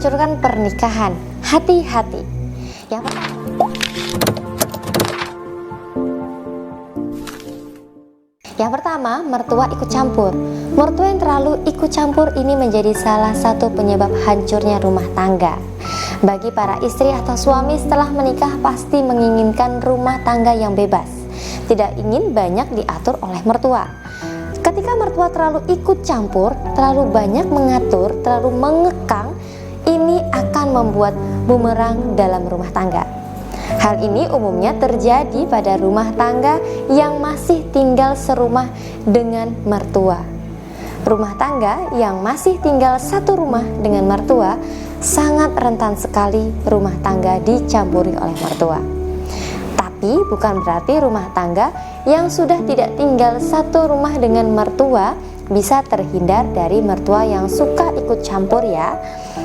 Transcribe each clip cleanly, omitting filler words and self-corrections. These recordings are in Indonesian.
menghancurkan pernikahan. Hati-hati. Yang pertama, mertua ikut campur. Mertua yang terlalu ikut campur ini menjadi salah satu penyebab hancurnya rumah tangga. Bagi para istri atau suami setelah menikah pasti menginginkan rumah tangga yang bebas, tidak ingin banyak diatur oleh mertua. Ketika mertua terlalu ikut campur, terlalu banyak mengatur, terlalu mengekang, ini akan membuat bumerang dalam rumah tangga. Hal ini umumnya terjadi pada rumah tangga yang masih tinggal serumah dengan mertua. Rumah tangga yang masih tinggal satu rumah dengan mertua sangat rentan sekali rumah tangga dicampuri oleh mertua. Tapi bukan berarti rumah tangga yang sudah tidak tinggal satu rumah dengan mertua bisa terhindar dari mertua yang suka ikut campur ya.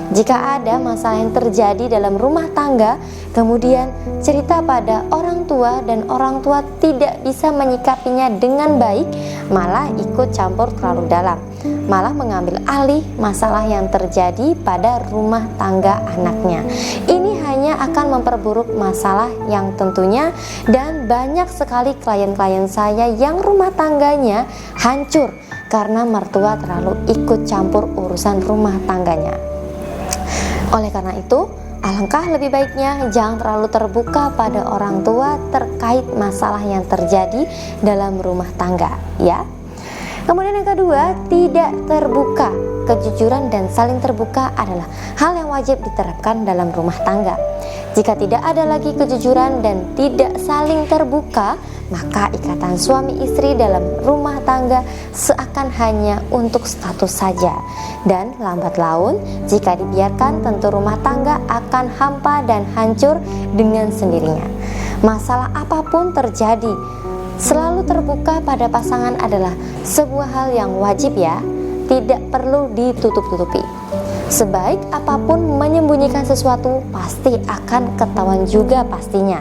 Jika ada masalah yang terjadi dalam rumah tangga, kemudian cerita pada orang tua dan orang tua tidak bisa menyikapinya dengan baik, malah ikut campur terlalu dalam, malah mengambil alih masalah yang terjadi pada rumah tangga anaknya. Ini hanya akan memperburuk masalah yang tentunya, dan banyak sekali klien-klien saya yang rumah tangganya hancur karena mertua terlalu ikut campur urusan rumah tangganya. Oleh karena itu, alangkah lebih baiknya jangan terlalu terbuka pada orang tua terkait masalah yang terjadi dalam rumah tangga, ya. Kemudian yang kedua, tidak terbuka. Kejujuran dan saling terbuka adalah hal yang wajib diterapkan dalam rumah tangga. Jika tidak ada lagi kejujuran dan tidak saling terbuka, maka ikatan suami istri dalam rumah tangga seakan hanya untuk status saja. Dan lambat laun, jika dibiarkan, tentu rumah tangga akan hampa dan hancur dengan sendirinya. Masalah apapun terjadi, selalu terbuka pada pasangan adalah sebuah hal yang wajib ya, tidak perlu ditutup-tutupi. Sebaik apapun menyembunyikan sesuatu, pasti akan ketahuan juga pastinya.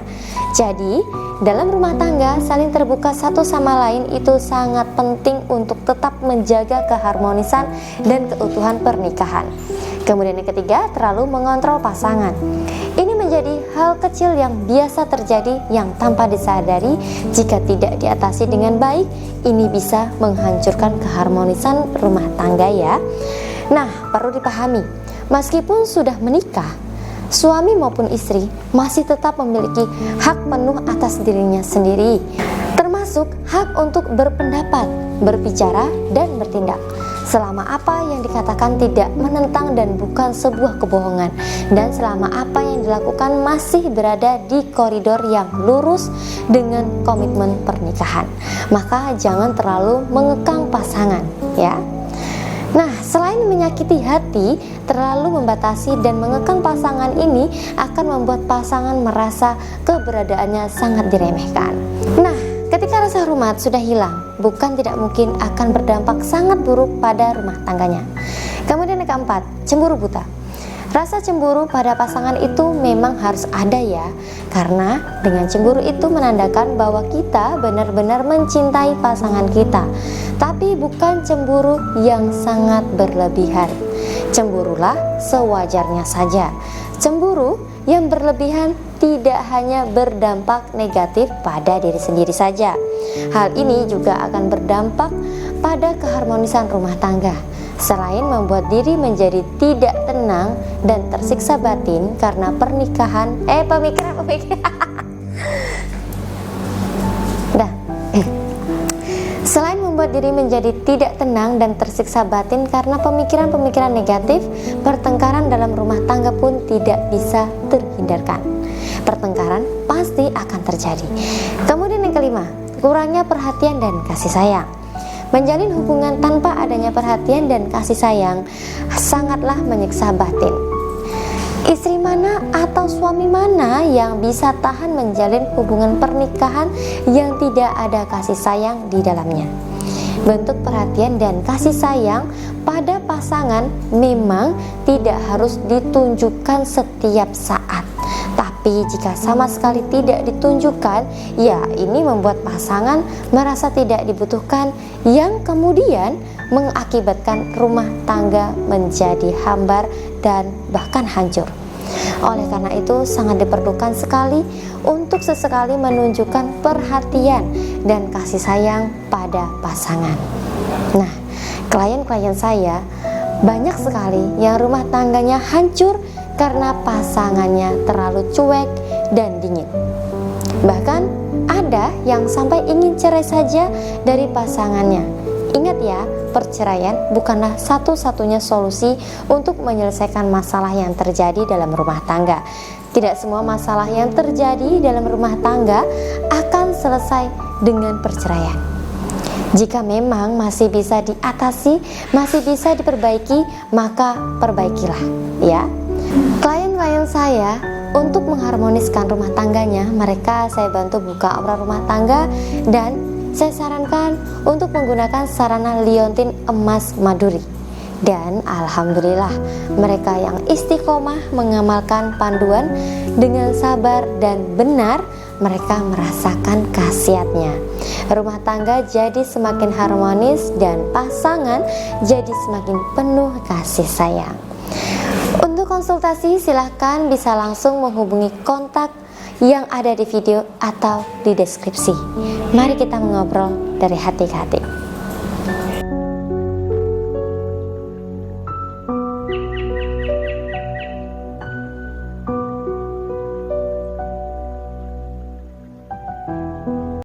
Jadi, dalam rumah tangga, saling terbuka satu sama lain itu sangat penting untuk tetap menjaga keharmonisan dan keutuhan pernikahan. Kemudian yang ketiga, terlalu mengontrol pasangan. Ini menjadi hal kecil yang biasa terjadi yang tanpa disadari, jika tidak diatasi dengan baik, ini bisa menghancurkan keharmonisan rumah tangga ya. Nah, perlu dipahami, meskipun sudah menikah, suami maupun istri masih tetap memiliki hak penuh atas dirinya sendiri, termasuk hak untuk berpendapat, berbicara, dan bertindak. Selama apa yang dikatakan tidak menentang dan bukan sebuah kebohongan, dan selama apa yang dilakukan masih berada di koridor yang lurus dengan komitmen pernikahan, maka jangan terlalu mengekang pasangan ya. Nah, selain menyakiti hati, terlalu membatasi dan mengekang pasangan ini akan membuat pasangan merasa keberadaannya sangat diremehkan. Nah, ketika rasa hormat sudah hilang, bukan tidak mungkin akan berdampak sangat buruk pada rumah tangganya. Kemudian yang keempat, cemburu buta. Rasa cemburu pada pasangan itu memang harus ada ya, karena dengan cemburu itu menandakan bahwa kita benar-benar mencintai pasangan kita. Tapi bukan cemburu yang sangat berlebihan. Cemburulah sewajarnya saja. Cemburu yang berlebihan tidak hanya berdampak negatif pada diri sendiri saja. Hal ini juga akan berdampak pada keharmonisan rumah tangga. Selain membuat diri menjadi tidak tenang dan tersiksa batin karena pemikiran Selain membuat diri menjadi tidak tenang dan tersiksa batin karena pemikiran-pemikiran negatif, pertengkaran dalam rumah tangga pun tidak bisa terhindarkan. Pertengkaran pasti akan terjadi. Kemudian yang kelima, kurangnya perhatian dan kasih sayang. Menjalin hubungan tanpa adanya perhatian dan kasih sayang sangatlah menyiksa batin. Istri mana atau suami mana yang bisa tahan menjalin hubungan pernikahan yang tidak ada kasih sayang di dalamnya? Bentuk perhatian dan kasih sayang pada pasangan memang tidak harus ditunjukkan setiap saat. Tapi jika sama sekali tidak ditunjukkan, ya ini membuat pasangan merasa tidak dibutuhkan, yang kemudian mengakibatkan rumah tangga menjadi hambar dan bahkan hancur. Oleh karena itu sangat diperlukan sekali untuk sesekali menunjukkan perhatian dan kasih sayang pada pasangan. Nah, klien-klien saya banyak sekali yang rumah tangganya hancur karena pasangannya terlalu cuek dan dingin. Bahkan ada yang sampai ingin cerai saja dari pasangannya. Ingat ya, perceraian bukanlah satu-satunya solusi untuk menyelesaikan masalah yang terjadi dalam rumah tangga. Tidak semua masalah yang terjadi dalam rumah tangga akan selesai dengan perceraian. Jika memang masih bisa diatasi, masih bisa diperbaiki, maka perbaikilah ya. Klien-klien saya untuk mengharmoniskan rumah tangganya, mereka saya bantu buka aura rumah tangga dan saya sarankan untuk menggunakan sarana liontin emas maduri. Dan alhamdulillah mereka yang istiqomah mengamalkan panduan dengan sabar dan benar, mereka merasakan khasiatnya. Rumah tangga jadi semakin harmonis dan pasangan jadi semakin penuh kasih sayang. Untuk konsultasi silahkan bisa langsung menghubungi kontak yang ada di video atau di deskripsi. Mari kita mengobrol dari hati ke hati.